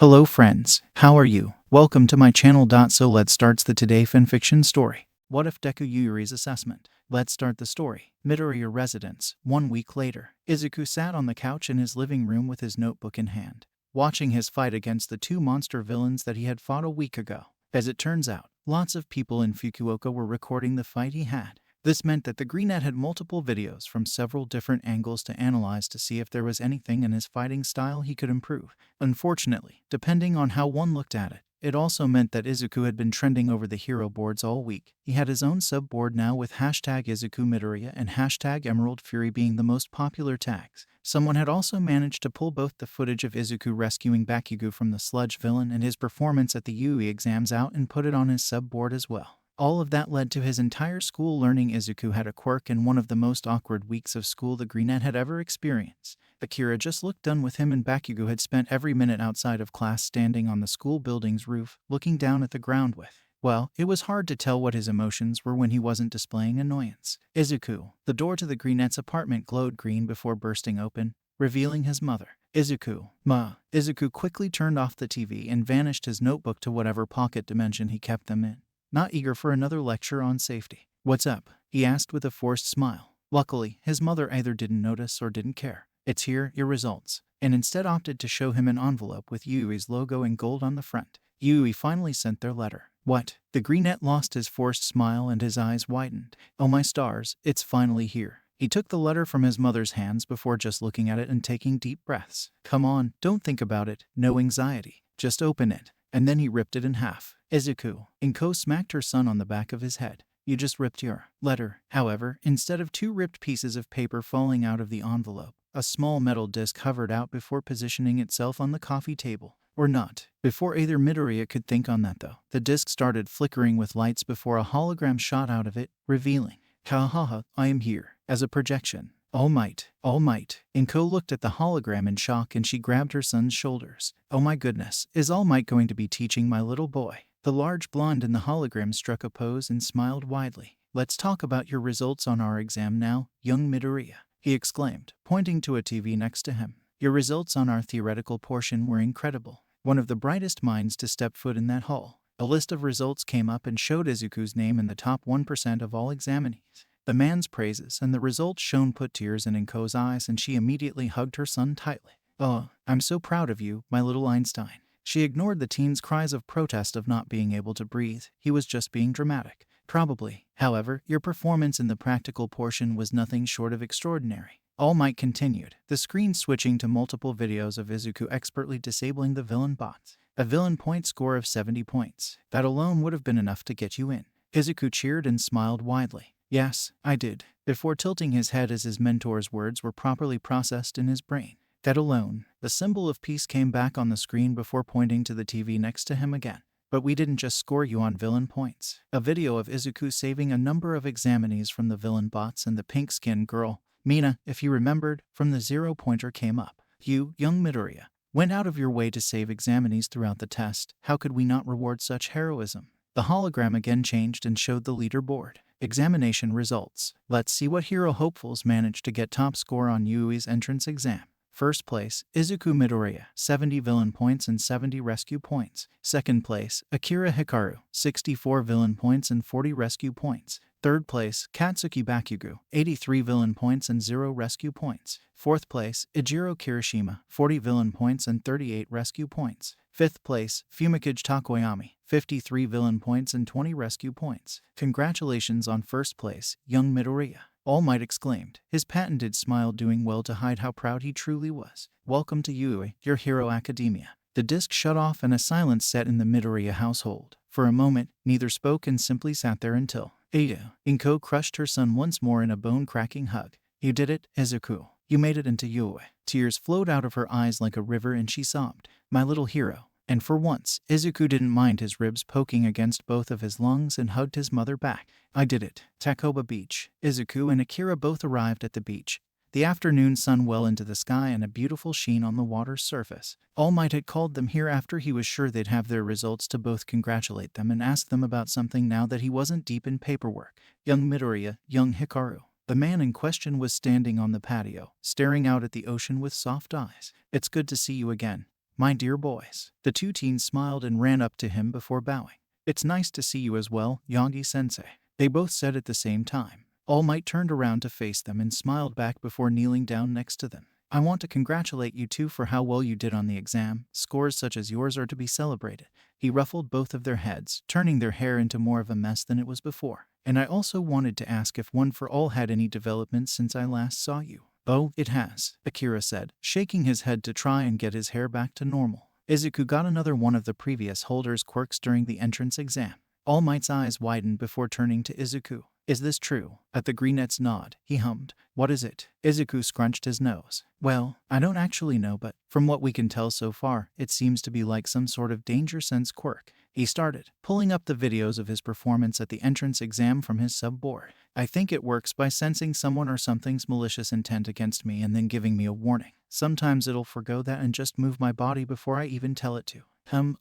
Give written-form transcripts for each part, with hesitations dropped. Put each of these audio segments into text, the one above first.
Hello friends, how are you? Welcome to my channel. So let's start the today fanfiction story. What if Deku Yuuri's assessment? Let's start the story. Midoriya residence. 1 week later, Izuku sat on the couch in his living room with his notebook in hand, watching his fight against the two monster villains that he had fought a week ago. As it turns out, lots of people in Fukuoka were recording the fight he had. This meant that the Greenette had multiple videos from several different angles to analyze to see if there was anything in his fighting style he could improve. Unfortunately, depending on how one looked at it, it also meant that Izuku had been trending over the hero boards all week. He had his own sub-board now with hashtag Izuku Midoriya and hashtag Emerald Fury being the most popular tags. Someone had also managed to pull both the footage of Izuku rescuing Bakugo from the sludge villain and his performance at the Yuuri exams out and put it on his sub-board as well. All of that led to his entire school learning Izuku had a quirk in one of the most awkward weeks of school the Greenette had ever experienced. Akira just looked done with him, and Bakugo had spent every minute outside of class standing on the school building's roof, looking down at the ground with, well, it was hard to tell what his emotions were when he wasn't displaying annoyance. Izuku. The door to the Greenette's apartment glowed green before bursting open, revealing his mother. Izuku. Ma. Izuku quickly turned off the TV and vanished his notebook to whatever pocket dimension he kept them in, not eager for another lecture on safety. "What's up?" he asked with a forced smile. Luckily, his mother either didn't notice or didn't care. "It's here, your results," and instead opted to show him an envelope with Yuui's logo in gold on the front. Yuuri finally sent their letter. "What?" The Greenette lost his forced smile and his eyes widened. "Oh my stars, it's finally here." He took the letter from his mother's hands before just looking at it and taking deep breaths. "Come on, don't think about it, no anxiety. Just open it." And then he ripped it in half. "Izuku." Inko smacked her son on the back of his head. "You just ripped your letter." However, instead of two ripped pieces of paper falling out of the envelope, a small metal disc hovered out before positioning itself on the coffee table. Or not. Before either Midoriya could think on that though, the disc started flickering with lights before a hologram shot out of it, revealing, "Ha ha ha, I am here," as a projection. "All Might, All Might." Inko looked at the hologram in shock and she grabbed her son's shoulders. "Oh my goodness, is All Might going to be teaching my little boy?" The large blonde in the hologram struck a pose and smiled widely. "Let's talk about your results on our exam now, young Midoriya," he exclaimed, pointing to a TV next to him. "Your results on our theoretical portion were incredible. One of the brightest minds to step foot in that hall." A list of results came up and showed Izuku's name in the top 1% of all examinees. The man's praises and the results shown put tears in Inko's eyes, and she immediately hugged her son tightly. "Oh, I'm so proud of you, my little Einstein." She ignored the teen's cries of protest of not being able to breathe. He was just being dramatic. "Probably. However, your performance in the practical portion was nothing short of extraordinary." All Might continued, the screen switching to multiple videos of Izuku expertly disabling the villain bots. "A villain point score of 70 points. That alone would have been enough to get you in." Izuku cheered and smiled widely. "Yes, I did," before tilting his head as his mentor's words were properly processed in his brain. "That alone." The symbol of peace came back on the screen before pointing to the TV next to him again. "But we didn't just score you on villain points." A video of Izuku saving a number of examinees from the villain bots and the pink-skinned girl, Mina, if you remembered, from the zero-pointer came up. "You, young Midoriya, went out of your way to save examinees throughout the test. How could we not reward such heroism?" The hologram again changed and showed the leaderboard. Examination results. Let's see what hero hopefuls managed to get top score on Yuui's entrance exam. First place, Izuku Midoriya, 70 villain points and 70 rescue points. Second place, Akira Hikaru, 64 villain points and 40 rescue points. Third place, Katsuki Bakugo, 83 villain points and 0 rescue points. Fourth place, Ijiro Kirishima, 40 villain points and 38 rescue points. Fifth place, Fumikage Takoyami, 53 villain points and 20 rescue points. "Congratulations on first place, young Midoriya," All Might exclaimed, his patented smile doing well to hide how proud he truly was. "Welcome to Yuuri, your hero academia." The disc shut off and a silence set in the Midoriya household. For a moment, neither spoke and simply sat there until Ada. Inko crushed her son once more in a bone-cracking hug. "You did it, Izuku. You made it into Yuuri." Tears flowed out of her eyes like a river and she sobbed, "My little hero." And for once, Izuku didn't mind his ribs poking against both of his lungs and hugged his mother back. "I did it." Takoba Beach. Izuku and Akira both arrived at the beach. The afternoon sun well into the sky and a beautiful sheen on the water's surface. All Might had called them here after he was sure they'd have their results to both congratulate them and ask them about something now that he wasn't deep in paperwork. "Young Midoriya, young Hikaru." The man in question was standing on the patio, staring out at the ocean with soft eyes. "It's good to see you again. my dear boys. The two teens smiled and ran up to him before bowing. It's nice to see you as well, Yagi-sensei. They both said at the same time. All Might turned around to face them and smiled back before kneeling down next to them. I want to congratulate you two for how well you did on the exam. Scores such as yours are to be celebrated. He ruffled both of their heads, turning their hair into more of a mess than it was before. And I also wanted to ask if One for All had any developments since I last saw you. Oh, it has, Akira said, shaking his head to try and get his hair back to normal. Izuku got another one of the previous holder's quirks during the entrance exam. All Might's eyes widened before turning to Izuku. Is this true? At the Greenette's nod, he hummed. What is it? Izuku scrunched his nose. Well, I don't actually know, but from what we can tell so far, it seems to be like some sort of danger sense quirk. He started, pulling up the videos of his performance at the entrance exam from his subboard. I think it works by sensing someone or something's malicious intent against me and then giving me a warning. Sometimes it'll forgo that and just move my body before I even tell it to.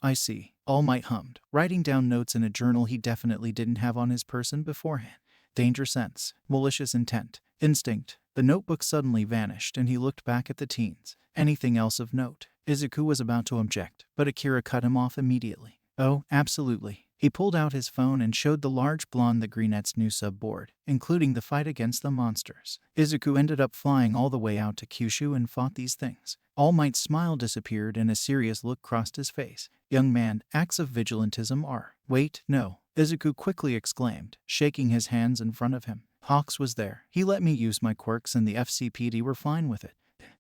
I see. All Might hummed, writing down notes in a journal he definitely didn't have on his person beforehand. Danger sense, malicious intent, instinct. The notebook suddenly vanished and he looked back at the teens. Anything else of note? Izuku was about to object, but Akira cut him off immediately. Oh, absolutely. He pulled out his phone and showed the large blonde the Greenette's new subboard, including the fight against the monsters. Izuku ended up flying all the way out to Kyushu and fought these things. All Might's smile disappeared and a serious look crossed his face. Young man, acts of vigilantism are. Wait, no. Izuku quickly exclaimed, shaking his hands in front of him. Hawks was there. He let me use my quirks and the FCPD were fine with it.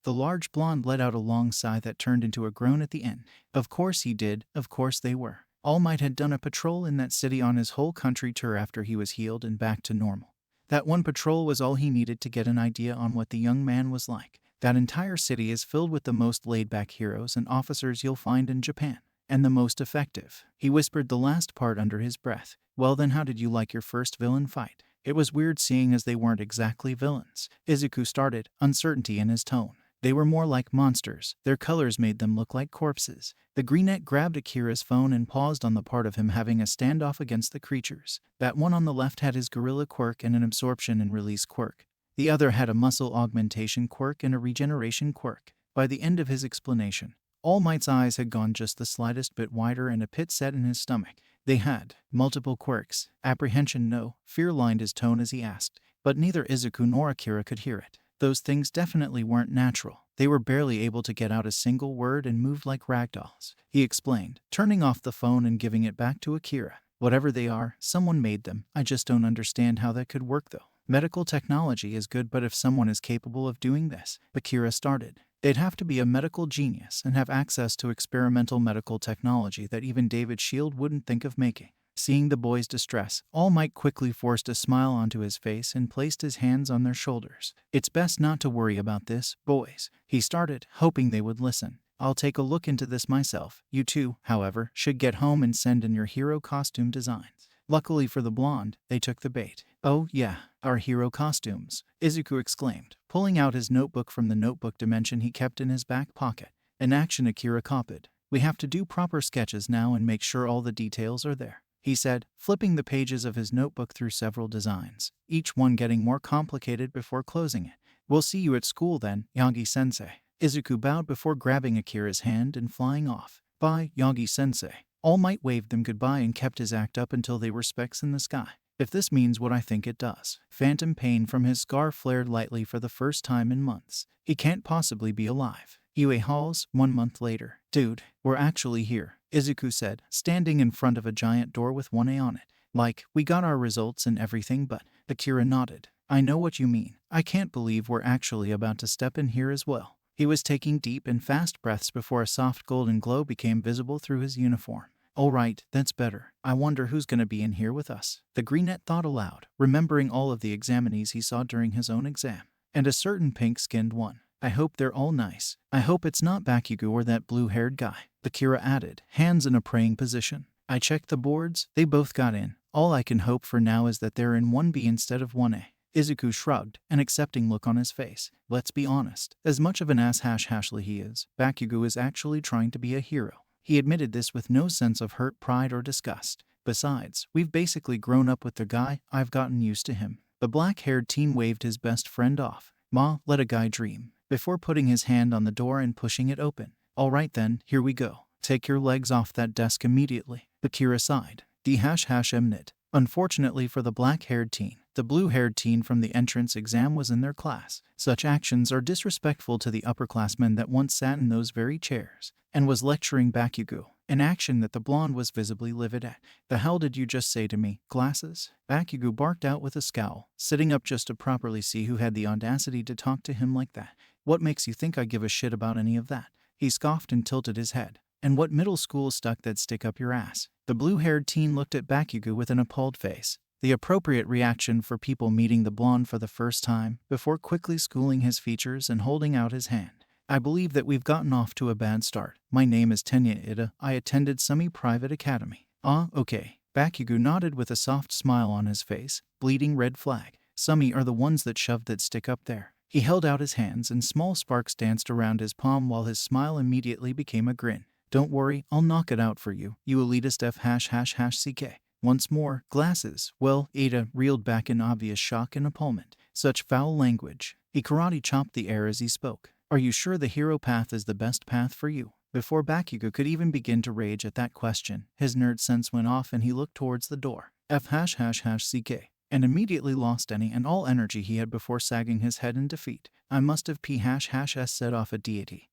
The large blonde let out a long sigh that turned into a groan at the end. Of course he did. Of course they were. All Might had done a patrol in that city on his whole country tour after he was healed and back to normal. That one patrol was all he needed to get an idea on what the young man was like. That entire city is filled with the most laid-back heroes and officers you'll find in Japan. And the most effective. He whispered the last part under his breath. Well then, how did you like your first villain fight? It was weird seeing as they weren't exactly villains. Izuku started, uncertainty in his tone. They were more like monsters. Their colors made them look like corpses. The Greenette grabbed Akira's phone and paused on the part of him having a standoff against the creatures. That one on the left had his gorilla quirk and an absorption and release quirk. The other had a muscle augmentation quirk and a regeneration quirk. By the end of his explanation, All Might's eyes had gone just the slightest bit wider and a pit set in his stomach. They had multiple quirks. Apprehension, no. Fear lined his tone as he asked. But neither Izuku nor Akira could hear it. Those things definitely weren't natural. They were barely able to get out a single word and moved like ragdolls. He explained, turning off the phone and giving it back to Akira. Whatever they are, someone made them. I just don't understand how that could work though. Medical technology is good, but if someone is capable of doing this, Akira started. They'd have to be a medical genius and have access to experimental medical technology that even David Shield wouldn't think of making. Seeing the boy's distress, All Might quickly forced a smile onto his face and placed his hands on their shoulders. It's best not to worry about this, boys. He started, hoping they would listen. I'll take a look into this myself. You two, however, should get home and send in your hero costume designs. Luckily for the blonde, they took the bait. Oh yeah, our hero costumes, Izuku exclaimed, pulling out his notebook from the notebook dimension he kept in his back pocket. An action Akira copied. We have to do proper sketches now and make sure all the details are there, he said, flipping the pages of his notebook through several designs, each one getting more complicated before closing it. We'll see you at school then, Yagi-sensei. Izuku bowed before grabbing Akira's hand and flying off. Bye, Yagi-sensei. All Might waved them goodbye and kept his act up until they were specks in the sky. If this means what I think it does. Phantom pain from his scar flared lightly for the first time in months. He can't possibly be alive. UA Halls, 1 month later. Dude, we're actually here, Izuku said, standing in front of a giant door with 1A on it. Like, we got our results and everything, but Akira nodded. I know what you mean. I can't believe we're actually about to step in here as well. He was taking deep and fast breaths before a soft golden glow became visible through his uniform. All right, that's better. I wonder who's gonna be in here with us. The Greenette thought aloud, remembering all of the examinees he saw during his own exam. And a certain pink-skinned one. I hope they're all nice. I hope it's not Bakugo or that blue-haired guy, Akira added, hands in a praying position. I checked the boards. They both got in. All I can hope for now is that they're in 1B instead of 1A. Izuku shrugged, an accepting look on his face. Let's be honest. As much of an ass-Hashly he is, Bakugo is actually trying to be a hero. He admitted this with no sense of hurt, pride, or disgust. Besides, we've basically grown up with the guy. I've gotten used to him. The black-haired teen waved his best friend off. Ma, let a guy dream, before putting his hand on the door and pushing it open. Alright then, here we go. Take your legs off that desk immediately. Akira sighed. D-Mnit. Unfortunately for the black-haired teen, the blue-haired teen from the entrance exam was in their class. Such actions are disrespectful to the upperclassmen that once sat in those very chairs, and was lecturing Bakugo, an action that the blonde was visibly livid at. The hell did you just say to me, glasses? Bakugo barked out with a scowl, sitting up just to properly see who had the audacity to talk to him like that. What makes you think I give a shit about any of that? He scoffed and tilted his head. And what middle school stuck that stick up your ass? The blue-haired teen looked at Bakugo with an appalled face, the appropriate reaction for people meeting the blonde for the first time, before quickly schooling his features and holding out his hand. I believe that we've gotten off to a bad start. My name is Tenya Ida. I attended semi-private academy. Ah, okay. Bakugo nodded with a soft smile on his face. Bleeding red flag. Sumi are the ones that shoved that stick up there. He held out his hands and small sparks danced around his palm while his smile immediately became a grin. Don't worry, I'll knock it out for you, you elitist F##CK. Once more, glasses. Well, Ada reeled back in obvious shock and appallment. Such foul language. He karate chopped the air as he spoke. Are you sure the hero path is the best path for you? Before Bakugo could even begin to rage at that question, his nerd sense went off and he looked towards the door. F##CK. And immediately lost any and all energy he had before sagging his head in defeat. I must have P##S set off a deity.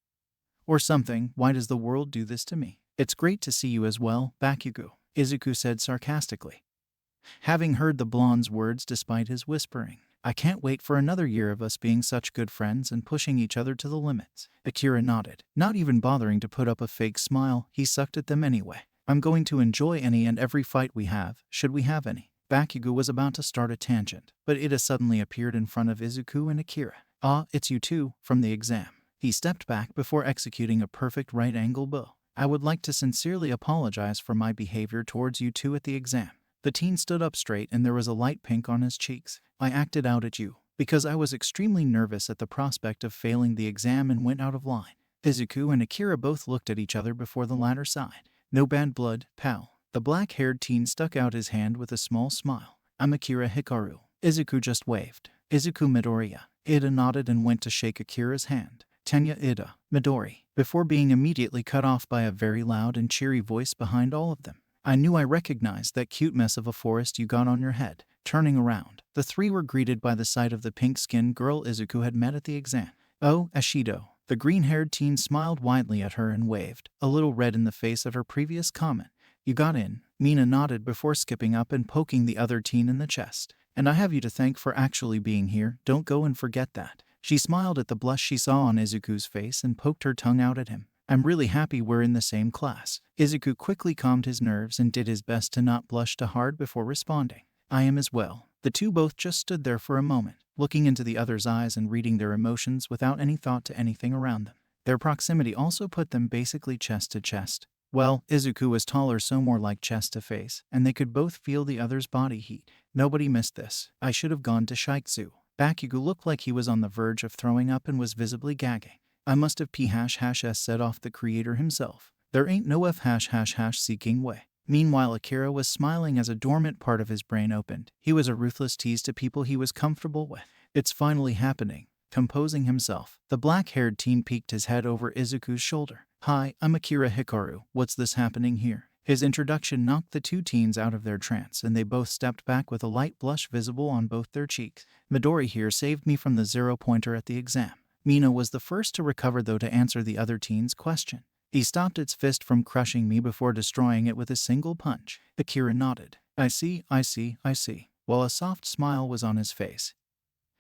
Or something. Why does the world do this to me? It's great to see you as well, Bakugo, Izuku said sarcastically, having heard the blonde's words despite his whispering. I can't wait for another year of us being such good friends and pushing each other to the limits. Akira nodded, not even bothering to put up a fake smile. He sucked at them anyway. I'm going to enjoy any and every fight we have, should we have any. Bakugo was about to start a tangent, but Ida suddenly appeared in front of Izuku and Akira. Ah, it's you two, from the exam. He stepped back before executing a perfect right-angle bow. I would like to sincerely apologize for my behavior towards you two at the exam. The teen stood up straight and there was a light pink on his cheeks. I acted out at you, because I was extremely nervous at the prospect of failing the exam and went out of line. Izuku and Akira both looked at each other before the latter sighed. No bad blood, pal. The black-haired teen stuck out his hand with a small smile. I'm Akira Hikaru. Izuku just waved. Izuku Midoriya. Ida nodded and went to shake Akira's hand. Tenya Ida, Midori, before being immediately cut off by a very loud and cheery voice behind all of them. I knew I recognized that cute mess of a forest you got on your head. Turning around, the three were greeted by the sight of the pink-skinned girl Izuku had met at the exam. Oh, Ashido. The green-haired teen smiled widely at her and waved, a little red in the face at her previous comment. You got in. Mina nodded before skipping up and poking the other teen in the chest. And I have you to thank for actually being here. Don't go and forget that. She smiled at the blush she saw on Izuku's face and poked her tongue out at him. I'm really happy we're in the same class. Izuku quickly calmed his nerves and did his best to not blush too hard before responding. I am as well. The two both just stood there for a moment, looking into the other's eyes and reading their emotions without any thought to anything around them. Their proximity also put them basically chest to chest. Well, Izuku was taller, so more like chest to face, and they could both feel the other's body heat. Nobody missed this. I should have gone to Shiketsu. Bakugo looked like he was on the verge of throwing up and was visibly gagging. I must have P##S set off the creator himself. There ain't no F##seeking way. Meanwhile, Akira was smiling as a dormant part of his brain opened. He was a ruthless tease to people he was comfortable with. It's finally happening. Composing himself, the black-haired teen peeked his head over Izuku's shoulder. Hi, I'm Akira Hikaru. What's this happening here? His introduction knocked the two teens out of their trance, and they both stepped back with a light blush visible on both their cheeks. Midori here saved me from the zero-pointer at the exam. Mina was the first to recover, though, to answer the other teen's question. He stopped its fist from crushing me before destroying it with a single punch. Akira nodded. I see. While a soft smile was on his face,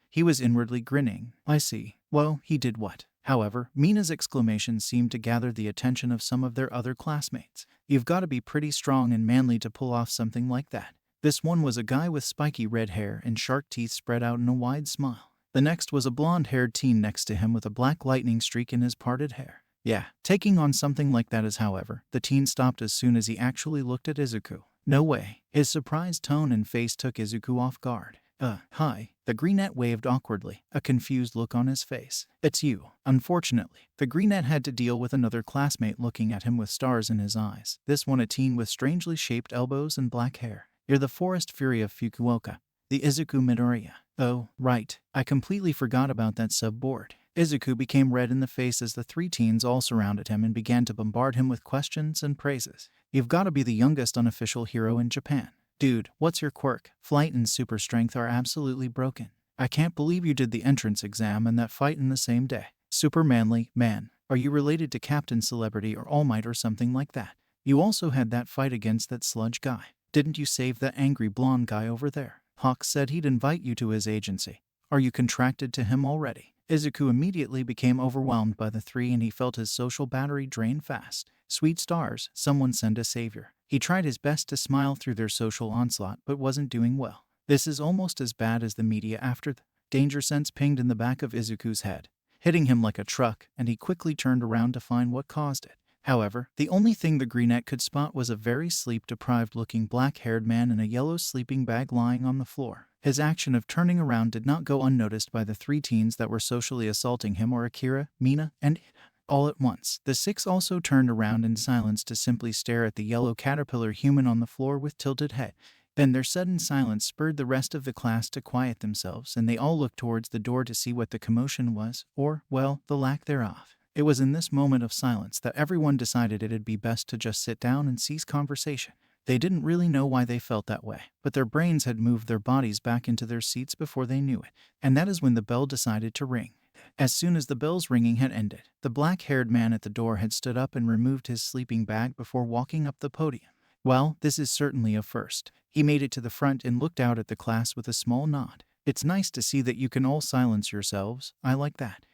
he was inwardly grinning. I see. Well, he did what? However, Mina's exclamation seemed to gather the attention of some of their other classmates. You've got to be pretty strong and manly to pull off something like that. This one was a guy with spiky red hair and shark teeth spread out in a wide smile. The next was a blonde-haired teen next to him with a black lightning streak in his parted hair. Yeah, taking on something like that is, however, the teen stopped as soon as he actually looked at Izuku. No way. His surprised tone and face took Izuku off guard. Hi. The greenette waved awkwardly, a confused look on his face. It's you. Unfortunately, the greenette had to deal with another classmate looking at him with stars in his eyes. This one a teen with strangely shaped elbows and black hair. You're the forest fury of Fukuoka, the Izuku Midoriya. Oh, right. I completely forgot about that sub-board. Izuku became red in the face as the three teens all surrounded him and began to bombard him with questions and praises. You've got to be the youngest unofficial hero in Japan. Dude, what's your quirk? Flight and super strength are absolutely broken. I can't believe you did the entrance exam and that fight in the same day. Super manly, man. Are you related to Captain Celebrity or All Might or something like that? You also had that fight against that sludge guy. Didn't you save that angry blonde guy over there? Hawk said he'd invite you to his agency. Are you contracted to him already? Izuku immediately became overwhelmed by the three and he felt his social battery drain fast. Sweet stars, someone send a savior. He tried his best to smile through their social onslaught but wasn't doing well. This is almost as bad as the media after the danger sense pinged in the back of Izuku's head, hitting him like a truck, and he quickly turned around to find what caused it. However, the only thing the greenette could spot was a very sleep-deprived looking black-haired man in a yellow sleeping bag lying on the floor. His action of turning around did not go unnoticed by the three teens that were socially assaulting him or Akira, Mina, and all at once. The six also turned around in silence to simply stare at the yellow caterpillar human on the floor with tilted head. Then their sudden silence spurred the rest of the class to quiet themselves, and they all looked towards the door to see what the commotion was, or, well, the lack thereof. It was in this moment of silence that everyone decided it'd be best to just sit down and cease conversation. They didn't really know why they felt that way, but their brains had moved their bodies back into their seats before they knew it, and that is when the bell decided to ring. As soon as the bell's ringing had ended, the black-haired man at the door had stood up and removed his sleeping bag before walking up the podium. Well, this is certainly a first. He made it to the front and looked out at the class with a small nod. It's nice to see that you can all silence yourselves. I like that.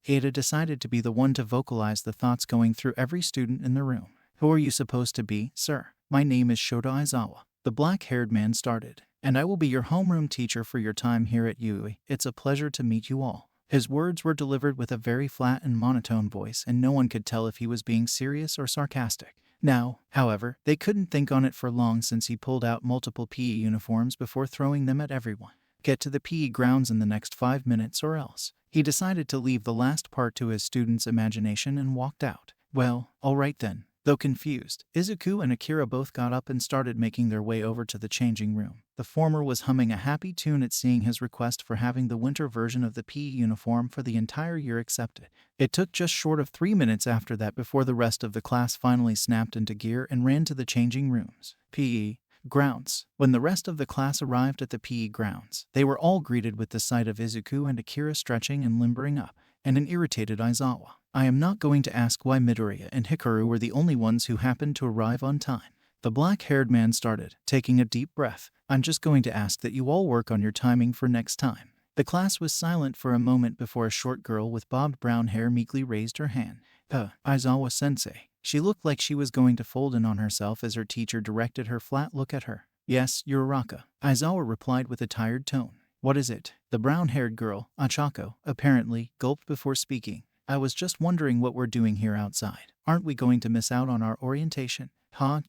He had decided to be the one to vocalize the thoughts going through every student in the room. Who are you supposed to be, sir? My name is Shota Aizawa. The black-haired man started. And I will be your homeroom teacher for your time here at Yuuri. It's a pleasure to meet you all. His words were delivered with a very flat and monotone voice, and no one could tell if he was being serious or sarcastic. Now, however, they couldn't think on it for long since he pulled out multiple PE uniforms before throwing them at everyone. Get to the PE grounds in the next 5 minutes or else. He decided to leave the last part to his students' imagination and walked out. Well, all right then. Though confused, Izuku and Akira both got up and started making their way over to the changing room. The former was humming a happy tune at seeing his request for having the winter version of the PE uniform for the entire year accepted. It took just short of 3 minutes after that before the rest of the class finally snapped into gear and ran to the changing rooms. PE grounds. When the rest of the class arrived at the PE grounds, they were all greeted with the sight of Izuku and Akira stretching and limbering up, and an irritated Aizawa. I am not going to ask why Midoriya and Hikaru were the only ones who happened to arrive on time. The black-haired man started, taking a deep breath. I'm just going to ask that you all work on your timing for next time. The class was silent for a moment before a short girl with bobbed brown hair meekly raised her hand. Aizawa-sensei. She looked like she was going to fold in on herself as her teacher directed her flat look at her. Yes, Uraraka. Aizawa replied with a tired tone. What is it? The brown-haired girl, Achako, apparently, gulped before speaking. I was just wondering what we're doing here outside. Aren't we going to miss out on our orientation?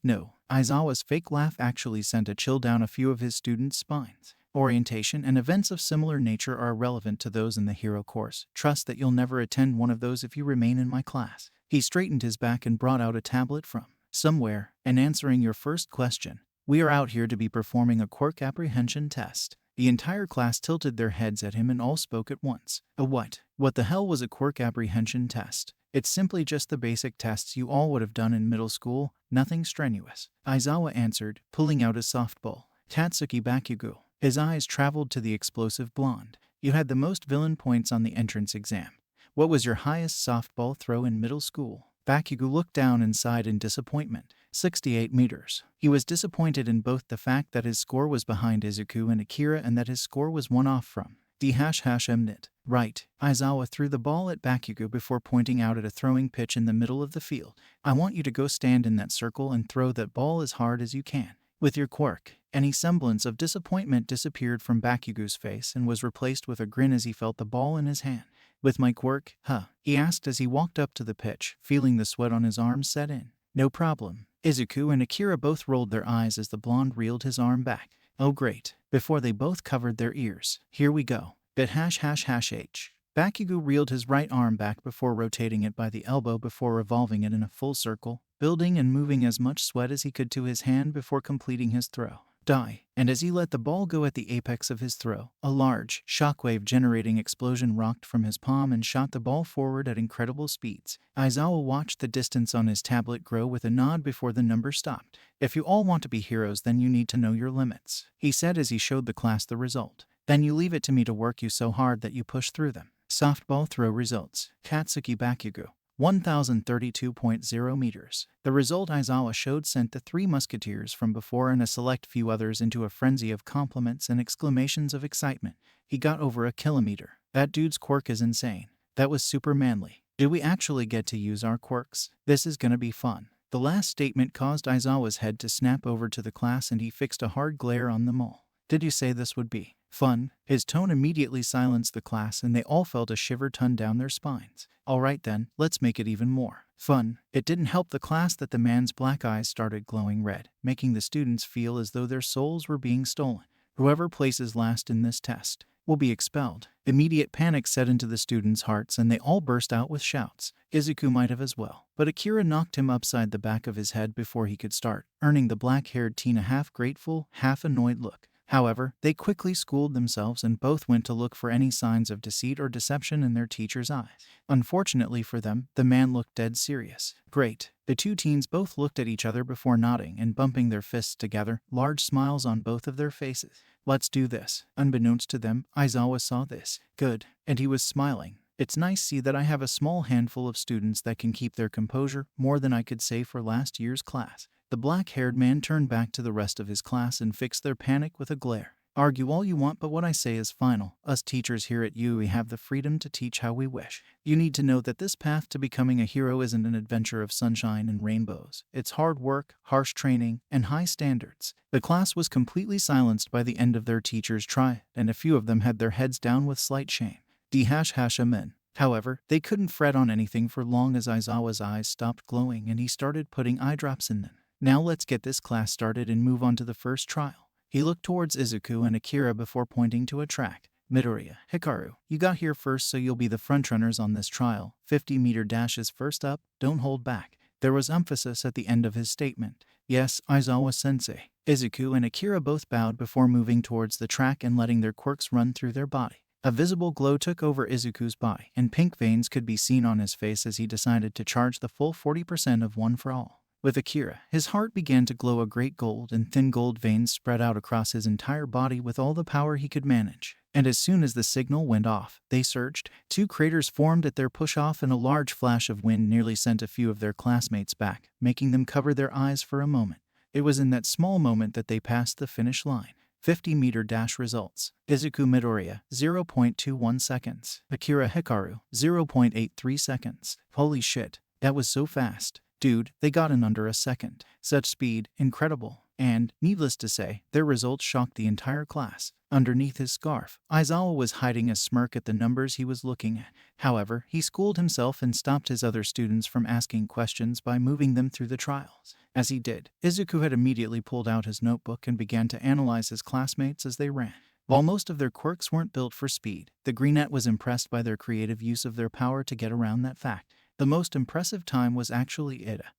No. Aizawa's fake laugh actually sent a chill down a few of his students' spines. Orientation and events of similar nature are irrelevant to those in the hero course. Trust that you'll never attend one of those if you remain in my class. He straightened his back and brought out a tablet from somewhere, and answering your first question. We are out here to be performing a quirk apprehension test. The entire class tilted their heads at him and all spoke at once. A what? What the hell was a quirk apprehension test? It's simply just the basic tests you all would have done in middle school, nothing strenuous. Aizawa answered, pulling out a softball. Tatsuki Bakugo. His eyes traveled to the explosive blonde. You had the most villain points on the entrance exam. What was your highest softball throw in middle school? Bakugo looked down and sighed in disappointment. 68 meters. He was disappointed in both the fact that his score was behind Izuku and Akira and that his score was one off from D-Mnit. Right. Aizawa threw the ball at Bakugo before pointing out at a throwing pitch in the middle of the field. I want you to go stand in that circle and throw that ball as hard as you can. With your quirk. Any semblance of disappointment disappeared from Bakugo's face and was replaced with a grin as he felt the ball in his hand. With my quirk, he asked as he walked up to the pitch, feeling the sweat on his arms set in. No problem. Izuku and Akira both rolled their eyes as the blonde reeled his arm back. Oh great. Before they both covered their ears. Here we go. H. Bakugo reeled his right arm back before rotating it by the elbow before revolving it in a full circle, building and moving as much sweat as he could to his hand before completing his throw. Die. And as he let the ball go at the apex of his throw, a large, shockwave-generating explosion rocked from his palm and shot the ball forward at incredible speeds. Aizawa watched the distance on his tablet grow with a nod before the number stopped. If you all want to be heroes, then you need to know your limits, he said as he showed the class the result. Then you leave it to me to work you so hard that you push through them. Softball throw results. Katsuki Bakugo. 1032.0 meters. The result Aizawa showed sent the three musketeers from before and a select few others into a frenzy of compliments and exclamations of excitement. He got over a kilometer. That dude's quirk is insane. That was super manly. Do we actually get to use our quirks? This is gonna be fun. The last statement caused Aizawa's head to snap over to the class and he fixed a hard glare on them all. Did you say this would be fun? His tone immediately silenced the class and they all felt a shiver run down their spines. Alright then, let's make it even more fun. It didn't help the class that the man's black eyes started glowing red, making the students feel as though their souls were being stolen. Whoever places last in this test will be expelled. Immediate panic set into the students' hearts and they all burst out with shouts. Izuku might have as well, but Akira knocked him upside the back of his head before he could start, earning the black-haired teen a half-grateful, half-annoyed look. However, they quickly schooled themselves and both went to look for any signs of deceit or deception in their teacher's eyes. Unfortunately for them, the man looked dead serious. Great. The two teens both looked at each other before nodding and bumping their fists together, large smiles on both of their faces. Let's do this. Unbeknownst to them, Aizawa saw this. Good. And he was smiling. It's nice to see that I have a small handful of students that can keep their composure, more than I could say for last year's class. The black-haired man turned back to the rest of his class and fixed their panic with a glare. Argue all you want, but what I say is final. Us teachers here at Yuuri have the freedom to teach how we wish. You need to know that this path to becoming a hero isn't an adventure of sunshine and rainbows. It's hard work, harsh training, and high standards. The class was completely silenced by the end of their teacher's try, and a few of them had their heads down with slight shame. Amen. However, they couldn't fret on anything for long as Aizawa's eyes stopped glowing and he started putting eye drops in them. Now let's get this class started and move on to the first trial. He looked towards Izuku and Akira before pointing to a track. Midoriya, Hikaru, you got here first, so you'll be the frontrunners on this trial. 50-meter dash is first up, don't hold back. There was emphasis at the end of his statement. Yes, Aizawa-sensei. Izuku and Akira both bowed before moving towards the track and letting their quirks run through their body. A visible glow took over Izuku's body, and pink veins could be seen on his face as he decided to charge the full 40% of One for All. With Akira, his heart began to glow a great gold, and thin gold veins spread out across his entire body with all the power he could manage. And as soon as the signal went off, they surged. Two craters formed at their push-off, and a large flash of wind nearly sent a few of their classmates back, making them cover their eyes for a moment. It was in that small moment that they passed the finish line. 50-meter dash results. Izuku Midoriya, 0.21 seconds. Akira Hikaru, 0.83 seconds. Holy shit, that was so fast. Dude, they got in under a second. Such speed, incredible. And, needless to say, their results shocked the entire class. Underneath his scarf, Aizawa was hiding a smirk at the numbers he was looking at. However, he schooled himself and stopped his other students from asking questions by moving them through the trials. As he did, Izuku had immediately pulled out his notebook and began to analyze his classmates as they ran. While most of their quirks weren't built for speed, the Greenette was impressed by their creative use of their power to get around that fact. The most impressive time was actually Ida.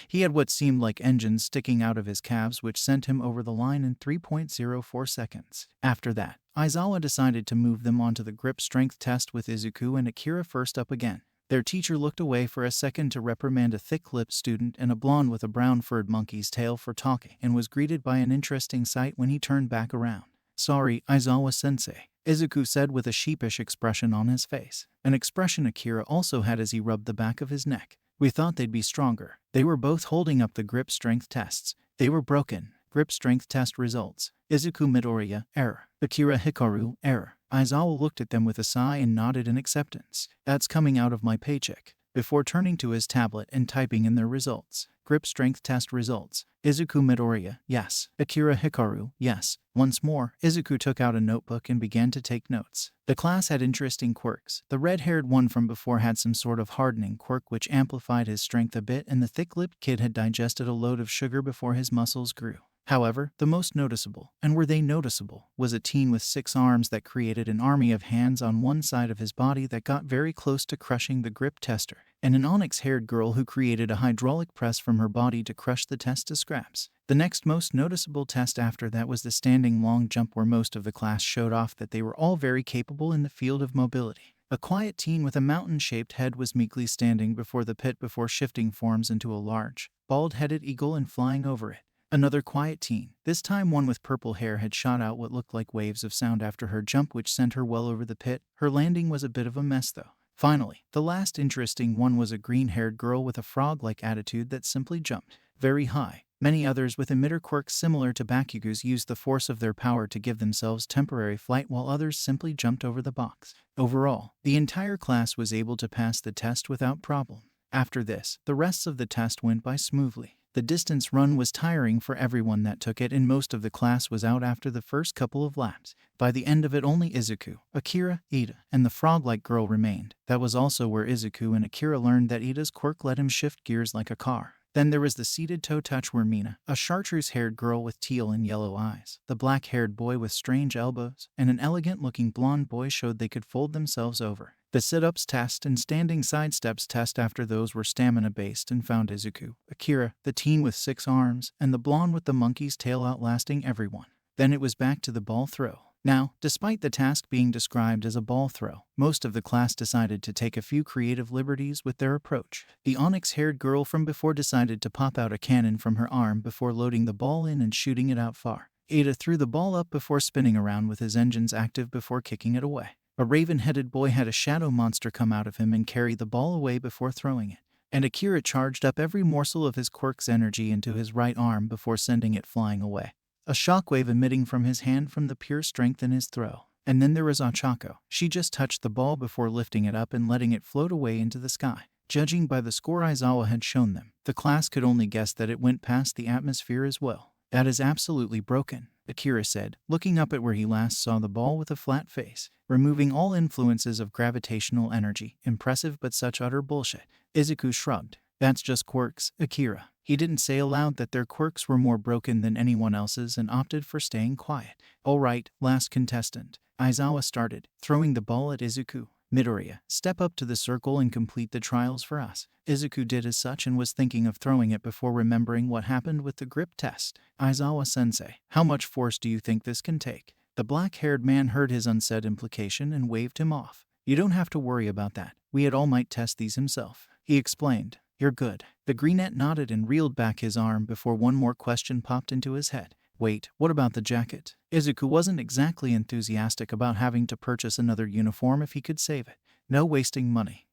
He had what seemed like engines sticking out of his calves, which sent him over the line in 3.04 seconds. After that, Aizawa decided to move them onto the grip strength test with Izuku and Akira first up again. Their teacher looked away for a second to reprimand a thick-lipped student and a blonde with a brown-furred monkey's tail for talking, and was greeted by an interesting sight when he turned back around. Sorry, Aizawa-sensei, Izuku said with a sheepish expression on his face, an expression Akira also had as he rubbed the back of his neck. We thought they'd be stronger. They were both holding up the grip strength tests. They were broken. Grip strength test results. Izuku Midoriya, error. Akira Hikaru, error. Aizawa looked at them with a sigh and nodded in acceptance. That's coming out of my paycheck. Before turning to his tablet and typing in their results. Grip strength test results. Izuku Midoriya, yes. Akira Hikaru, yes. Once more, Izuku took out a notebook and began to take notes. The class had interesting quirks. The red-haired one from before had some sort of hardening quirk which amplified his strength a bit, and the thick-lipped kid had digested a load of sugar before his muscles grew. However, the most noticeable, and were they noticeable, was a teen with 6 arms that created an army of hands on one side of his body that got very close to crushing the grip tester, and an onyx-haired girl who created a hydraulic press from her body to crush the test to scraps. The next most noticeable test after that was the standing long jump, where most of the class showed off that they were all very capable in the field of mobility. A quiet teen with a mountain-shaped head was meekly standing before the pit before shifting forms into a large, bald-headed eagle and flying over it. Another quiet teen, this time one with purple hair, had shot out what looked like waves of sound after her jump, which sent her well over the pit. Her landing was a bit of a mess though. Finally, the last interesting one was a green-haired girl with a frog-like attitude that simply jumped very high. Many others with emitter quirks similar to Bakugu's used the force of their power to give themselves temporary flight, while others simply jumped over the box. Overall, the entire class was able to pass the test without problem. After this, the rest of the test went by smoothly. The distance run was tiring for everyone that took it, and most of the class was out after the first couple of laps. By the end of it, only Izuku, Akira, Ida, and the frog-like girl remained. That was also where Izuku and Akira learned that Ida's quirk let him shift gears like a car. Then there was the seated toe touch, where Mina, a chartreuse-haired girl with teal and yellow eyes, the black-haired boy with strange elbows, and an elegant-looking blonde boy showed they could fold themselves over. The sit-ups test and standing side steps test after those were stamina-based and found Izuku, Akira, the teen with 6 arms, and the blonde with the monkey's tail outlasting everyone. Then it was back to the ball throw. Now, despite the task being described as a ball throw, most of the class decided to take a few creative liberties with their approach. The onyx-haired girl from before decided to pop out a cannon from her arm before loading the ball in and shooting it out far. Ada threw the ball up before spinning around with his engines active before kicking it away. A raven-headed boy had a shadow monster come out of him and carry the ball away before throwing it. And Akira charged up every morsel of his quirk's energy into his right arm before sending it flying away, a shockwave emitting from his hand from the pure strength in his throw. And then there was Ochako. She just touched the ball before lifting it up and letting it float away into the sky. Judging by the score Aizawa had shown them, the class could only guess that it went past the atmosphere as well. That is absolutely broken, Akira said, looking up at where he last saw the ball with a flat face. Removing all influences of gravitational energy. Impressive, but such utter bullshit. Izuku shrugged. That's just quirks, Akira. He didn't say aloud that their quirks were more broken than anyone else's and opted for staying quiet. All right, last contestant. Aizawa started, throwing the ball at Izuku. Midoriya, step up to the circle and complete the trials for us. Izuku did as such and was thinking of throwing it before remembering what happened with the grip test. Aizawa-sensei, how much force do you think this can take? The black-haired man heard his unsaid implication and waved him off. You don't have to worry about that. We at all might test these himself. He explained. You're good. The greenette nodded and reeled back his arm before one more question popped into his head. Wait, what about the jacket? Izuku wasn't exactly enthusiastic about having to purchase another uniform if he could save it. No wasting money.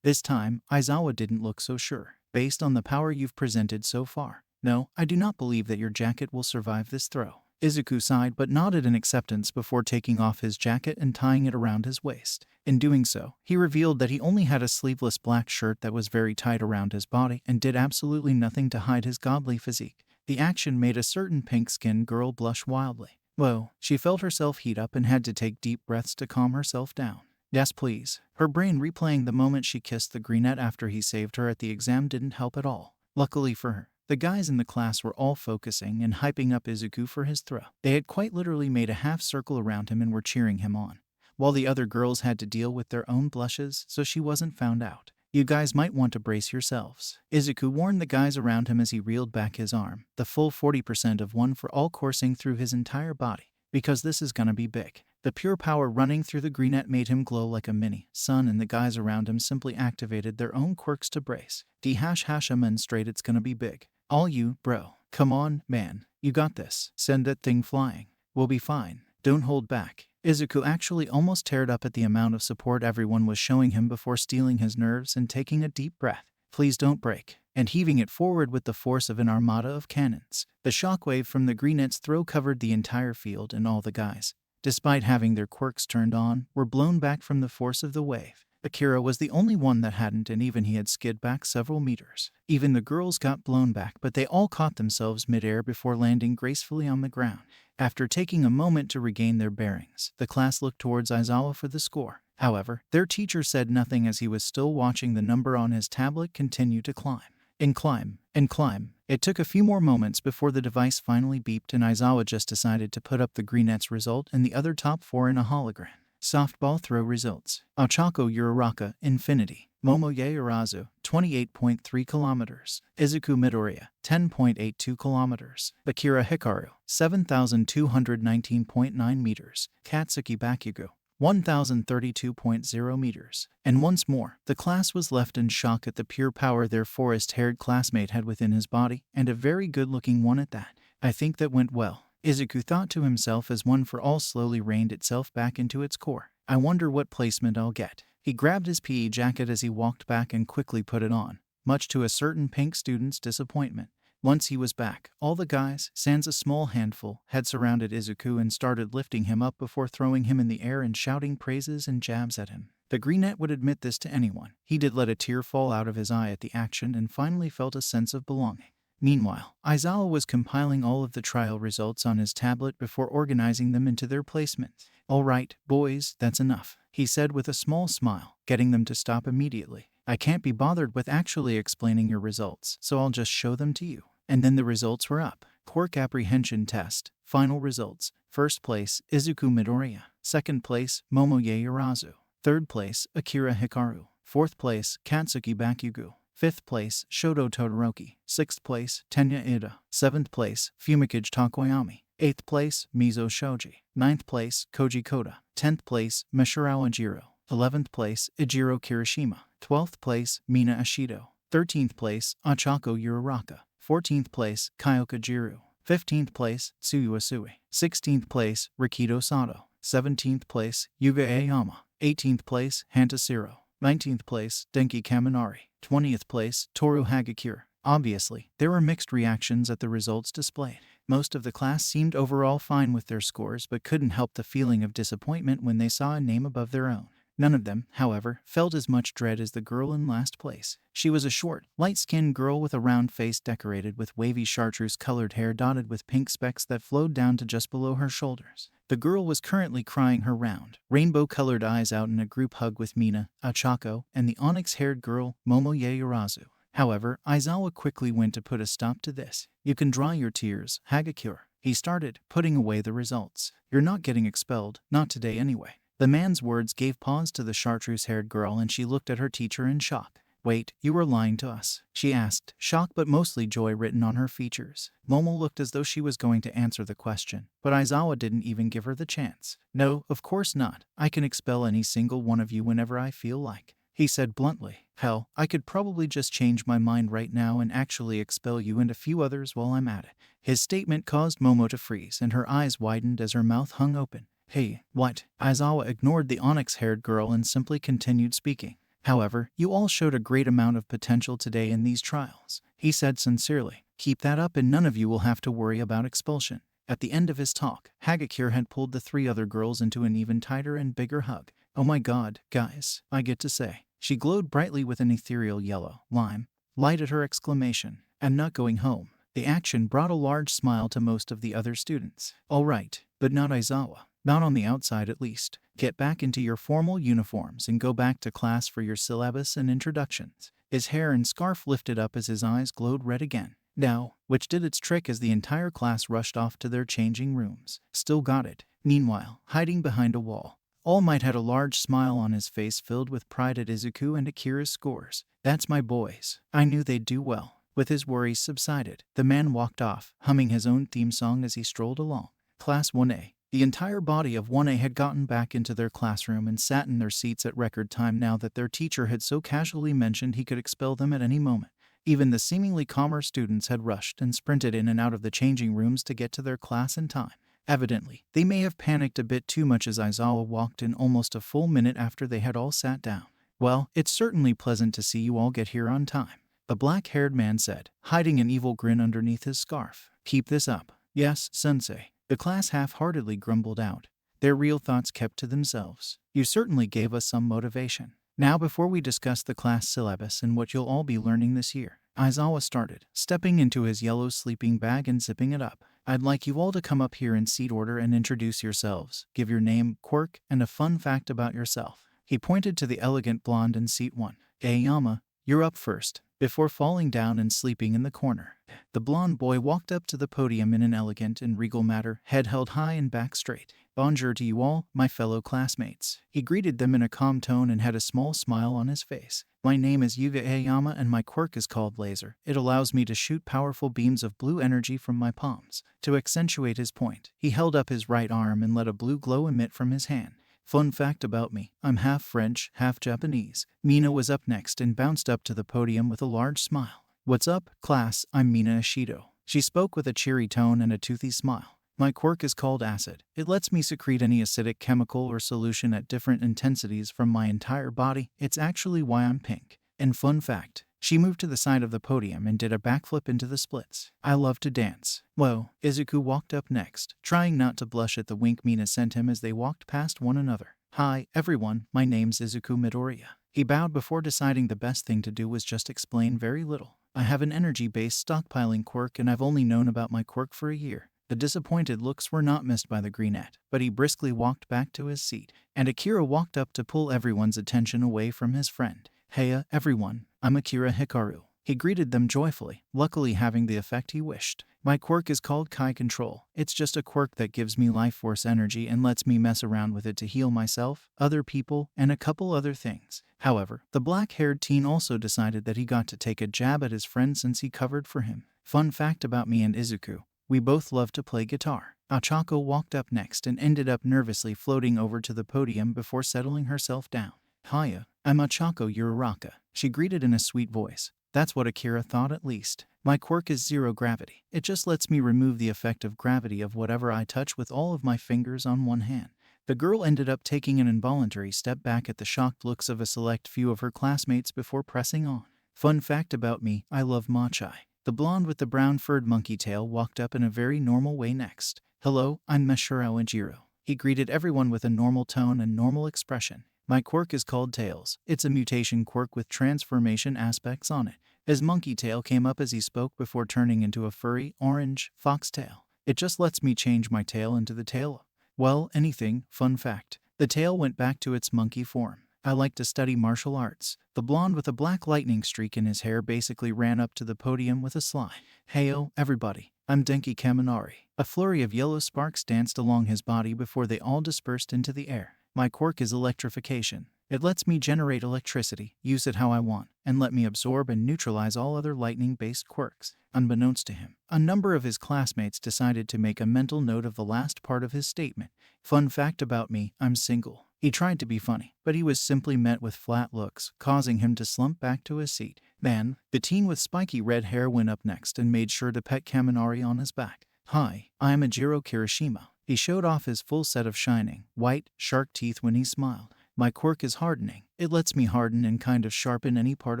This time, Aizawa didn't look so sure. Based on the power you've presented so far. No, I do not believe that your jacket will survive this throw. Izuku sighed but nodded in acceptance before taking off his jacket and tying it around his waist. In doing so, he revealed that he only had a sleeveless black shirt that was very tight around his body and did absolutely nothing to hide his godly physique. The action made a certain pink-skinned girl blush wildly. Whoa, she felt herself heat up and had to take deep breaths to calm herself down. Yes, please. Her brain replaying the moment she kissed the greenette after he saved her at the exam didn't help at all. Luckily for her, the guys in the class were all focusing and hyping up Izuku for his throw. They had quite literally made a half circle around him and were cheering him on, while the other girls had to deal with their own blushes so she wasn't found out. You guys might want to brace yourselves. Izuku warned the guys around him as he reeled back his arm, the full 40% of one for all coursing through his entire body. Because this is gonna be big. The pure power running through the greenette made him glow like a mini sun, and the guys around him simply activated their own quirks to brace. Amen straight, it's gonna be big. All you, bro. Come on, man. You got this. Send that thing flying. We'll be fine. Don't hold back. Izuku actually almost teared up at the amount of support everyone was showing him before steeling his nerves and taking a deep breath. Please don't break. And heaving it forward with the force of an armada of cannons. The shockwave from the greenette's throw covered the entire field, and all the guys, despite having their quirks turned on, were blown back from the force of the wave. Akira was the only one that hadn't, and even he had skid back several meters. Even the girls got blown back, but they all caught themselves midair before landing gracefully on the ground. After taking a moment to regain their bearings, the class looked towards Aizawa for the score. However, their teacher said nothing as he was still watching the number on his tablet continue to climb. And climb, and climb. It took a few more moments before the device finally beeped and Aizawa just decided to put up the Greenette's result and the other top 4 in a hologram. Softball throw results. Ochako Uraraka, Infinity. Momoye Urazu, 28.3 kilometers. Izuku Midoriya, 10.82 kilometers. Akira Hikaru, 7,219.9 meters. Katsuki Bakugo, 1,032.0 meters. And once more, the class was left in shock at the pure power their forest-haired classmate had within his body, and a very good-looking one at that. I think that went well, Izuku thought to himself as One for All slowly reined itself back into its core. I wonder what placement I'll get. He grabbed his PE jacket as he walked back and quickly put it on, much to a certain pink student's disappointment. Once he was back, all the guys, sans a small handful, had surrounded Izuku and started lifting him up before throwing him in the air and shouting praises and jabs at him. The Greenette would admit this to anyone. He did let a tear fall out of his eye at the action and finally felt a sense of belonging. Meanwhile, Aizawa was compiling all of the trial results on his tablet before organizing them into their placements. "All right, boys, that's enough," he said with a small smile, getting them to stop immediately. "I can't be bothered with actually explaining your results, so I'll just show them to you." And then the results were up. Quirk Apprehension Test. Final results. First place, Izuku Midoriya. Second place, Momoye Urazu. Third place, Akira Hikaru. Fourth place, Katsuki Bakugo. Fifth place, Shoto Todoroki. Sixth place, Tenya Ida. Seventh place, Fumikage Takoyami. Eighth place, Mizo Shoji. Ninth place, Koji Koda. 10th place, Mishirawa Jiro. 11th place, Ijiro Kirishima. 12th place, Mina Ashido. 13th place, Ochako Uraraka. 14th place, Kyoka Jiru. 15th place, Tsuyu Asui. 16th place, Rikido Sato. 17th place, Yuga Aoyama. 18th place, Hantasiro. 19th place, Denki Kaminari. 20th place, Toru Hagakure. Obviously, there were mixed reactions at the results displayed. Most of the class seemed overall fine with their scores but couldn't help the feeling of disappointment when they saw a name above their own. None of them, however, felt as much dread as the girl in last place. She was a short, light-skinned girl with a round face decorated with wavy chartreuse-colored hair dotted with pink specks that flowed down to just below her shoulders. The girl was currently crying her round, rainbow-colored eyes out in a group hug with Mina, Ochako, and the onyx-haired girl, Momoye Urazu. However, Aizawa quickly went to put a stop to this. "You can dry your tears, Hagakure," he started, putting away the results. "You're not getting expelled, not today anyway." The man's words gave pause to the chartreuse-haired girl and she looked at her teacher in shock. "Wait, you were lying to us?" she asked, shock but mostly joy written on her features. Momo looked as though she was going to answer the question, but Aizawa didn't even give her the chance. "No, of course not. I can expel any single one of you whenever I feel like," he said bluntly. "Hell, I could probably just change my mind right now and actually expel you and a few others while I'm at it." His statement caused Momo to freeze and her eyes widened as her mouth hung open. "Hey, what?" Aizawa ignored the onyx-haired girl and simply continued speaking. "However, you all showed a great amount of potential today in these trials," he said sincerely. "Keep that up and none of you will have to worry about expulsion." At the end of his talk, Hagakure had pulled the 3 other girls into an even tighter and bigger hug. "Oh my god, guys, I get to say." She glowed brightly with an ethereal yellow, lime, light at her exclamation. "And not going home." The action brought a large smile to most of the other students. "All right, but not Aizawa. Not on the outside at least. Get back into your formal uniforms and go back to class for your syllabus and introductions." His hair and scarf lifted up as his eyes glowed red again. "Now," which did its trick as the entire class rushed off to their changing rooms. "Still got it." Meanwhile, hiding behind a wall, All Might had a large smile on his face filled with pride at Izuku and Akira's scores. "That's my boys. I knew they'd do well." With his worries subsided, the man walked off, humming his own theme song as he strolled along. Class 1A. The entire body of 1A had gotten back into their classroom and sat in their seats at record time now that their teacher had so casually mentioned he could expel them at any moment. Even the seemingly calmer students had rushed and sprinted in and out of the changing rooms to get to their class in time. Evidently, they may have panicked a bit too much as Aizawa walked in almost a full minute after they had all sat down. "Well, it's certainly pleasant to see you all get here on time," the black-haired man said, hiding an evil grin underneath his scarf. "Keep this up." "Yes, sensei," the class half-heartedly grumbled out, their real thoughts kept to themselves. "You certainly gave us some motivation." "Now before we discuss the class syllabus and what you'll all be learning this year," Aizawa started, stepping into his yellow sleeping bag and zipping it up. "I'd like you all to come up here in seat order and introduce yourselves, give your name, quirk, and a fun fact about yourself." He pointed to the elegant blonde in seat 1. "Aoyama, you're up first." before falling down and sleeping in the corner. The blonde boy walked up to the podium in an elegant and regal manner, head held high and back straight. "Bonjour to you all, my fellow classmates." He greeted them in a calm tone and had a small smile on his face. "My name is Yuga Aoyama and my quirk is called Laser. It allows me to shoot powerful beams of blue energy from my palms." To accentuate his point, he held up his right arm and let a blue glow emit from his hand. Fun fact about me, I'm half French, half Japanese. Mina was up next and bounced up to the podium with a large smile. "What's up, class? I'm Mina Ishido." She spoke with a cheery tone and a toothy smile. "My quirk is called Acid. It lets me secrete any acidic chemical or solution at different intensities from my entire body. It's actually why I'm pink." And fun fact, she moved to the side of the podium and did a backflip into the splits. "I love to dance." Whoa, Izuku walked up next, trying not to blush at the wink Mina sent him as they walked past one another. "Hi, everyone, my name's Izuku Midoriya." He bowed before deciding the best thing to do was just explain very little. "I have an energy-based stockpiling quirk and I've only known about my quirk for a year." The disappointed looks were not missed by the greenette, but he briskly walked back to his seat, and Akira walked up to pull everyone's attention away from his friend. "Heya, everyone, I'm Akira Hikaru." He greeted them joyfully, luckily having the effect he wished. "My quirk is called Kai Control. It's just a quirk that gives me life force energy and lets me mess around with it to heal myself, other people, and a couple other things." However, the black-haired teen also decided that he got to take a jab at his friend since he covered for him. "Fun fact about me and Izuku, we both love to play guitar." Achako walked up next and ended up nervously floating over to the podium before settling herself down. "Hiya, I'm Achako Uraraka," she greeted in a sweet voice. That's what Akira thought at least. "My quirk is zero gravity. It just lets me remove the effect of gravity of whatever I touch with all of my fingers on one hand." The girl ended up taking an involuntary step back at the shocked looks of a select few of her classmates before pressing on. "Fun fact about me, I love matcha." The blonde with the brown furred monkey tail walked up in a very normal way next. "Hello, I'm Meshiro Ijiro." He greeted everyone with a normal tone and normal expression. "My quirk is called Tails. It's a mutation quirk with transformation aspects on it." His monkey tail came up as he spoke before turning into a furry, orange, foxtail. "It just lets me change my tail into the tail. Well, anything." Fun fact, the tail went back to its monkey form. "I like to study martial arts." The blonde with a black lightning streak in his hair basically ran up to the podium with a sly, "Heyo, everybody. I'm Denki Kaminari." A flurry of yellow sparks danced along his body before they all dispersed into the air. "My quirk is electrification. It lets me generate electricity, use it how I want, and let me absorb and neutralize all other lightning-based quirks." Unbeknownst to him, a number of his classmates decided to make a mental note of the last part of his statement. "Fun fact about me, I'm single." He tried to be funny, but he was simply met with flat looks, causing him to slump back to his seat. Then, the teen with spiky red hair went up next and made sure to pet Kaminari on his back. "Hi, I'm Ijiro Kirishima." He showed off his full set of shining, white, shark teeth when he smiled. "My quirk is hardening. It lets me harden and kind of sharpen any part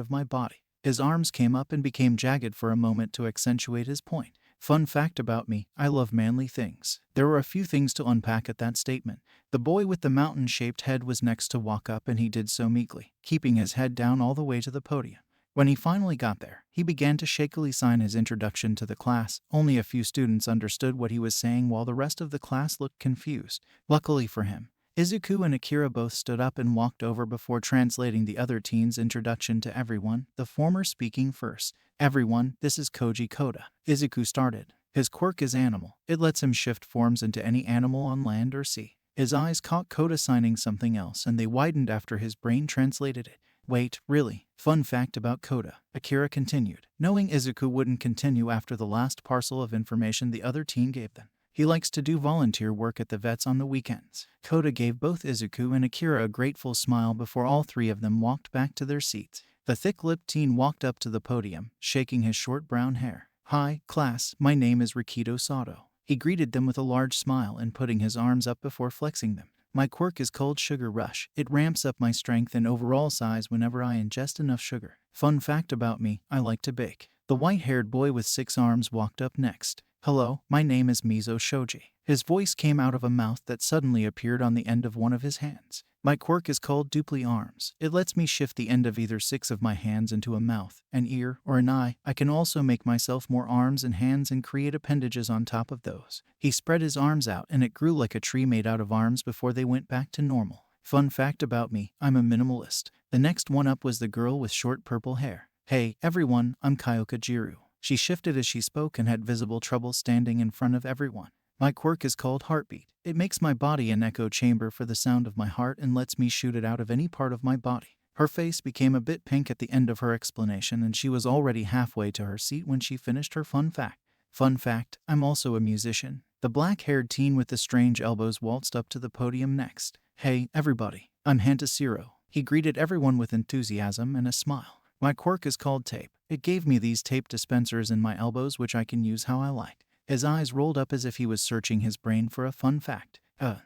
of my body." His arms came up and became jagged for a moment to accentuate his point. "Fun fact about me, I love manly things." There were a few things to unpack at that statement. The boy with the mountain-shaped head was next to walk up and he did so meekly, keeping his head down all the way to the podium. When he finally got there, he began to shakily sign his introduction to the class. Only a few students understood what he was saying while the rest of the class looked confused. Luckily for him, Izuku and Akira both stood up and walked over before translating the other teen's introduction to everyone, the former speaking first. "Everyone, this is Koji Koda." Izuku started. "His quirk is animal. It lets him shift forms into any animal on land or sea." His eyes caught Koda signing something else and they widened after his brain translated it. "Wait, really?" Fun fact about Koda, Akira continued, knowing Izuku wouldn't continue after the last parcel of information the other teen gave them. "He likes to do volunteer work at the vets on the weekends." Koda gave both Izuku and Akira a grateful smile before all three of them walked back to their seats. The thick-lipped teen walked up to the podium, shaking his short brown hair. "Hi, class, my name is Rikido Sato." He greeted them with a large smile and putting his arms up before flexing them. "My quirk is called Sugar Rush. It ramps up my strength and overall size whenever I ingest enough sugar." Fun fact about me, I like to bake. The white-haired boy with 6 arms walked up next. "Hello, my name is Mizo Shoji." His voice came out of a mouth that suddenly appeared on the end of one of his hands. "My quirk is called Dupli Arms. It lets me shift the end of either 6 of my hands into a mouth, an ear, or an eye. I can also make myself more arms and hands and create appendages on top of those." He spread his arms out and it grew like a tree made out of arms before they went back to normal. "Fun fact about me, I'm a minimalist." The next one up was the girl with short purple hair. Hey, everyone, I'm Kyoka Jiru. She shifted as she spoke and had visible trouble standing in front of everyone. My quirk is called Heartbeat. It makes my body an echo chamber for the sound of my heart and lets me shoot it out of any part of my body. Her face became a bit pink at the end of her explanation, and she was already halfway to her seat when she finished her fun fact. Fun fact, I'm also a musician. The black-haired teen with the strange elbows waltzed up to the podium next. Hey, everybody, I'm Hantasiro. He greeted everyone with enthusiasm and a smile. My quirk is called Tape. It gave me these tape dispensers in my elbows which I can use how I like. His eyes rolled up as if he was searching his brain for a fun fact.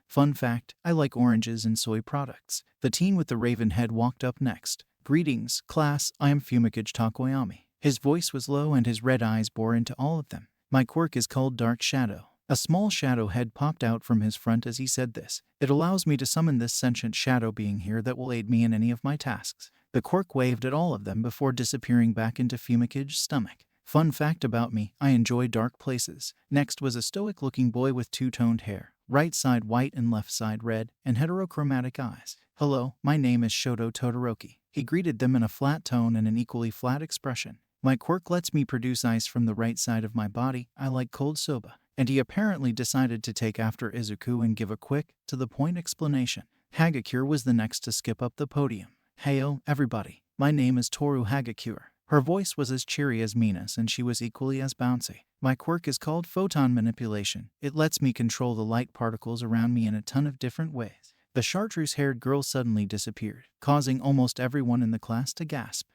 Fun fact, I like oranges and soy products. The teen with the raven head walked up next. Greetings, class, I am Fumikage Takoyami. His voice was low and his red eyes bore into all of them. My quirk is called Dark Shadow. A small shadow head popped out from his front as he said this. It allows me to summon this sentient shadow being here that will aid me in any of my tasks. The quirk waved at all of them before disappearing back into Fumikage's stomach. Fun fact about me, I enjoy dark places. Next was a stoic-looking boy with two-toned hair, right side white and left side red, and heterochromatic eyes. Hello, my name is Shoto Todoroki. He greeted them in a flat tone and an equally flat expression. My quirk lets me produce ice from the right side of my body. I like cold soba. And he apparently decided to take after Izuku and give a quick, to-the-point explanation. Hagakure was the next to skip up the podium. Heyo, everybody. My name is Toru Hagakure. Her voice was as cheery as Mina's and she was equally as bouncy. My quirk is called Photon Manipulation. It lets me control the light particles around me in a ton of different ways. The chartreuse-haired girl suddenly disappeared, causing almost everyone in the class to gasp.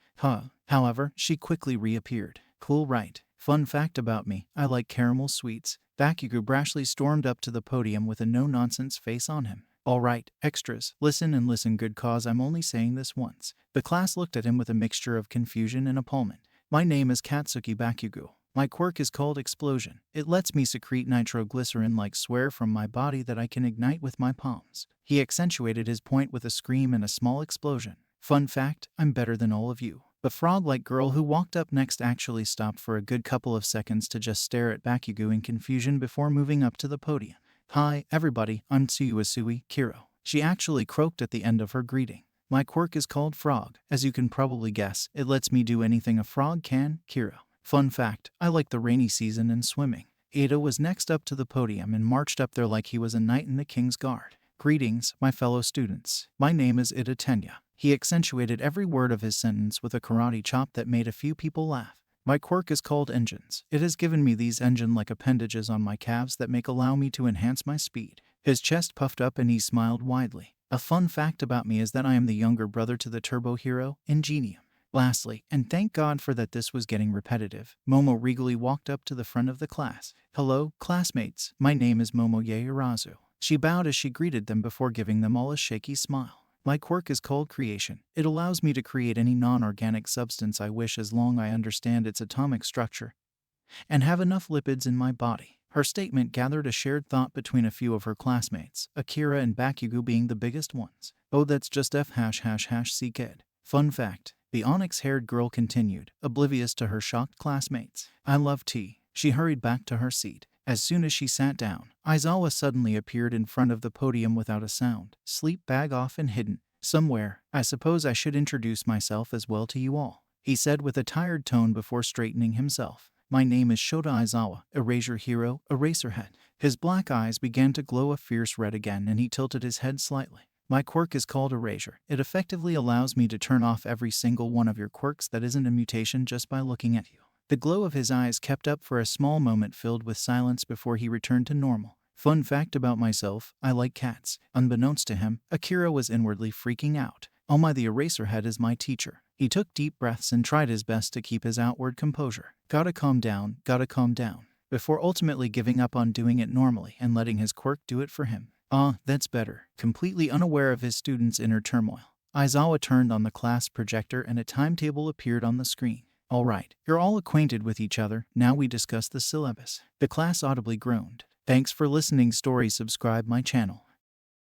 However, she quickly reappeared. Cool, right? Fun fact about me, I like caramel sweets. Bakugo brashly stormed up to the podium with a no-nonsense face on him. Alright, extras, listen and listen good cause I'm only saying this once. The class looked at him with a mixture of confusion and appallment. My name is Katsuki Bakugo. My quirk is called Explosion. It lets me secrete nitroglycerin-like swear from my body that I can ignite with my palms. He accentuated his point with a scream and a small explosion. Fun fact, I'm better than all of you. The frog-like girl who walked up next actually stopped for a good couple of seconds to just stare at Bakugo in confusion before moving up to the podium. Hi, everybody, I'm Tsuyuasui Kiro. She actually croaked at the end of her greeting. My quirk is called Frog. As you can probably guess, it lets me do anything a frog can, Kiro. Fun fact, I like the rainy season and swimming. Ida was next up to the podium and marched up there like he was a knight in the King's Guard. Greetings, my fellow students. My name is Ida Tenya. He accentuated every word of his sentence with a karate chop that made a few people laugh. My quirk is called Engines. It has given me these engine-like appendages on my calves that allow me to enhance my speed. His chest puffed up and he smiled widely. A fun fact about me is that I am the younger brother to the turbo hero, Ingenium. Lastly, and thank God for that this was getting repetitive, Momo regally walked up to the front of the class. Hello, classmates. My name is Momo Yaoyorozu. She bowed as she greeted them before giving them all a shaky smile. My quirk is called Creation. It allows me to create any non-organic substance I wish as long as I understand its atomic structure and have enough lipids in my body. Her statement gathered a shared thought between a few of her classmates, Akira and Bakugo being the biggest ones. Oh, that's just F###C-kid. Fun fact, the onyx-haired girl continued, oblivious to her shocked classmates. I love tea. She hurried back to her seat. As soon as she sat down, Aizawa suddenly appeared in front of the podium without a sound, sleep bag off and hidden somewhere. I suppose I should introduce myself as well to you all, he said with a tired tone before straightening himself. My name is Shota Aizawa, Erasure Hero, Eraserhead. His black eyes began to glow a fierce red again and he tilted his head slightly. My quirk is called Erasure. It effectively allows me to turn off every single one of your quirks that isn't a mutation just by looking at you. The glow of his eyes kept up for a small moment filled with silence before he returned to normal. Fun fact about myself, I like cats. Unbeknownst to him, Akira was inwardly freaking out. Oh my, the Eraserhead is my teacher. He took deep breaths and tried his best to keep his outward composure. Gotta calm down, before ultimately giving up on doing it normally and letting his quirk do it for him. That's better. Completely unaware of his students' inner turmoil, Aizawa turned on the class projector and a timetable appeared on the screen. Alright, you're all acquainted with each other, now we discuss the syllabus. The class audibly groaned. Thanks for listening story, subscribe my channel.